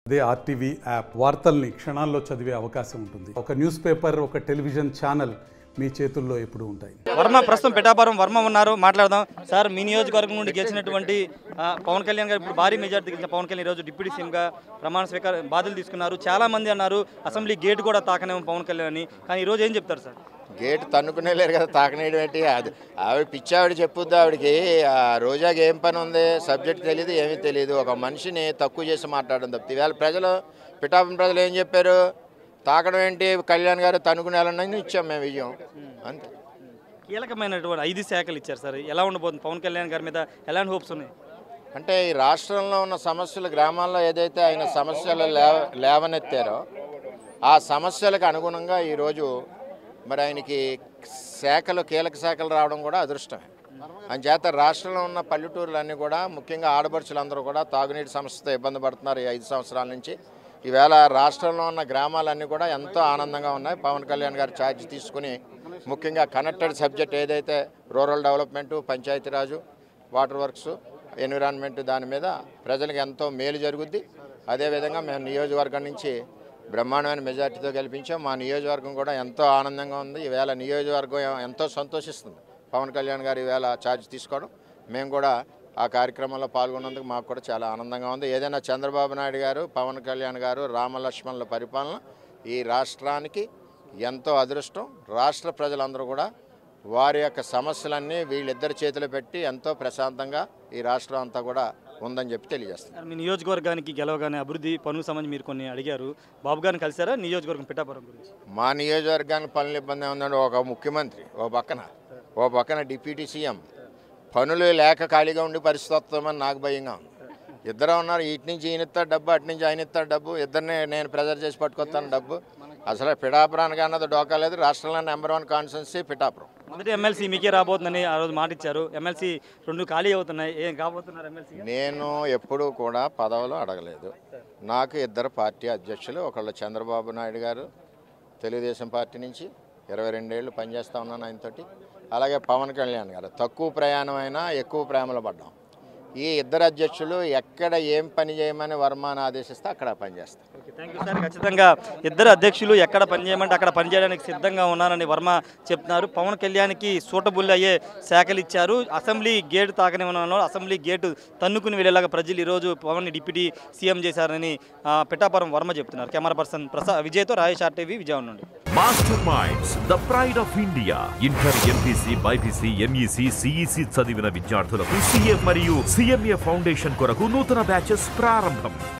అదే RTV app వార్తల్ని క్షణాల్లో చదివే అవకాశం ఉంటుంది. ఒక న్యూస్ పేపర్, ఒక టెలివిజన్ ఛానల్ మీ చేతుల్లో ఎప్పుడు ఉంటాయి. వర్మ ప్రస్తుతం పిఠాపురం వర్మ ఉన్నారు, మాట్లాడదాం. సార్, మీ నియోజకవర్గం నుండి గెలిచినటువంటి పవన్ కళ్యాణ్ గారు ఇప్పుడు భారీ మెజార్టీ గెలిచిన పవన్ కళ్యాణ్ ఈరోజు డిప్యూటీ సీఎంగా ప్రమాణ స్వీకార బాధ్యతలు తీసుకున్నారు. చాలా మంది అన్నారు అసెంబ్లీ గేట్ కూడా తాకనేమో పవన్ కళ్యాణ్ అని, కానీ ఈరోజు ఏం చెప్తారు సార్? గేట్ తన్నుకునే లేరు కదా, తాకనేయడం ఏంటి? అది ఆవిడ పిచ్చి, ఆవిడ చెప్పుద్ది. ఆవిడకి రోజాకి ఏం పని ఉంది, సబ్జెక్ట్ తెలియదు, ఏమీ తెలియదు. ఒక మనిషిని తక్కువ చేసి మాట్లాడడం తప్పితే ఇవాళ ప్రజలు, పిఠాపురం ప్రజలు ఏం చెప్పారు? తాకడం ఏంటి, కళ్యాణ్ గారు తన్నుకునేయాలని ఇచ్చాం మేము విజయం, అంతే. కీలకమైనటువంటి 5 శాఖలు ఇచ్చారు సార్, ఎలా ఉండబోతుంది? పవన్ కళ్యాణ్ గారి మీద ఎలాంటి హోప్స్ ఉన్నాయి? అంటే ఈ రాష్ట్రంలో ఉన్న సమస్యలు, గ్రామాల్లో ఏదైతే ఆయన సమస్యలు లేవనెత్తారో ఆ సమస్యలకు అనుగుణంగా ఈరోజు మరి ఆయనకి శాఖలు, కీలక శాఖలు రావడం కూడా అదృష్టమే. అంచేత రాష్ట్రంలో ఉన్న పల్లెటూరులన్నీ కూడా, ముఖ్యంగా ఆడపడుచులందరూ కూడా తాగునీటి సమస్యతో ఇబ్బంది పడుతున్నారు ఈ 5 సంవత్సరాల నుంచి. ఈవేళ రాష్ట్రంలో ఉన్న గ్రామాలన్నీ కూడా ఎంతో ఆనందంగా ఉన్నాయి. పవన్ కళ్యాణ్ గారు ఛార్జ్ తీసుకుని ముఖ్యంగా కనెక్టెడ్ సబ్జెక్ట్ ఏదైతే rural development, Panchayati Raj, water works, environment, దాని మీద ప్రజలకు ఎంతో మేలు జరుగుద్ది. అదేవిధంగా మేము నియోజకవర్గం నుంచి బ్రహ్మాండమైన మెజార్టీతో గెలిపించాం. మా నియోజకవర్గం కూడా ఎంతో ఆనందంగా ఉంది. ఈవేళ నియోజకవర్గం ఎంతో సంతోషిస్తుంది పవన్ కళ్యాణ్ గారు ఈవేళ ఛార్జ్ తీసుకోవడం. మేము కూడా ఆ కార్యక్రమంలో పాల్గొన్నందుకు మాకు కూడా చాలా ఆనందంగా ఉంది. ఏదైనా చంద్రబాబు నాయుడు గారు, పవన్ కళ్యాణ్ గారు, రామలక్ష్మణుల పరిపాలన ఈ రాష్ట్రానికి ఎంతో అదృష్టం. రాష్ట్ర ప్రజలందరూ కూడా వారి యొక్క సమస్యలన్నీ వీళ్ళిద్దరి చేతిలో పెట్టి ఎంతో ప్రశాంతంగా ఈ రాష్ట్రం అంతా కూడా ఉందని చెప్పి తెలియజేస్తున్నారు. మీ నియోజకవర్గానికి గెలవగానే అభివృద్ధి పనులకు సంబంధించి మీరు కొన్ని అడిగారు, బాబు గారిని కలిసారా నియోజకవర్గం పిఠాపురం గురించి? మా నియోజకవర్గానికి పనులు ఇబ్బంది ఉందండి. ఒక ముఖ్యమంత్రి ఓ పక్కన డిప్యూటీ సీఎం, పనులు లేక ఖాళీగా ఉండి పరిస్థితి వస్తామని నాకు భయంగా ఉంది. ఇద్దరు ఉన్నారు, ఇటు నుంచి ఈయన ఇస్తాడు డబ్బు, అటు నుంచి ఆయన ఇస్తాడు డబ్బు, ఇద్దరిని నేను ప్రెజర్ చేసి పట్టుకొస్తాను డబ్బు. అసలు పిఠాపురానికి అన్నది డోకా లేదు. రాష్ట్రంలో #1 కాన్స్టిట్యున్సీ పిఠాపురం. మొదటి ఎమ్మెల్సీ మీకే రాబోతుందని ఆ రోజు మాట ఇచ్చారు. ఎమ్మెల్సీ 2 ఖాళీ అవుతున్నాయి, ఏం కాబోతున్నారు ఎమ్మెల్సీ? నేను ఎప్పుడూ కూడా పదవులు అడగలేదు. నాకు 2 పార్టీ అధ్యక్షులు, ఒకళ్ళు చంద్రబాబు నాయుడు గారు తెలుగుదేశం పార్టీ నుంచి 22 ఏళ్ళు పనిచేస్తూ ఉన్నాను ఆయనతోటి. అలాగే పవన్ కళ్యాణ్ గారు తక్కువ ప్రయాణం అయినా ఎక్కువ ప్రేమలో పడ్డాం. ఈ 2 అధ్యక్షులు ఎక్కడ ఏం పని చేయమని వర్మని ఆదేశిస్తే అక్కడ పనిచేస్తాం. Thank you sir. ఖచ్చితంగా 2 అధ్యక్షులు ఎక్కడ పనిచేయమంటే అక్కడ పనిచేయడానికి సిద్ధంగా ఉన్నారని వర్మ చెప్తున్నారు. పవన్ కళ్యాణ్కి సూటబుల్ అయ్యే శాఖలు ఇచ్చారు. అసెంబ్లీ గేటు తాకనివ్వడంలో అసెంబ్లీ గేటు తన్నుకుని వెళ్ళేలాగా ప్రజలు ఈరోజు పవన్ని డిప్యూటీ సీఎం చేశారని పిఠాపురం వర్మ చెప్తున్నారు. Camera person విజయ్తో Rayesh RTV Vijayawada నుండి. Master minds, the pride of India. Inter, MPC, BiPC, MEC, CEC చదివిన విద్యార్థులకు CA మరియు CMA ఫౌండేషన్ కొరకు నూతన బ్యాచెస్ ప్రారంభం.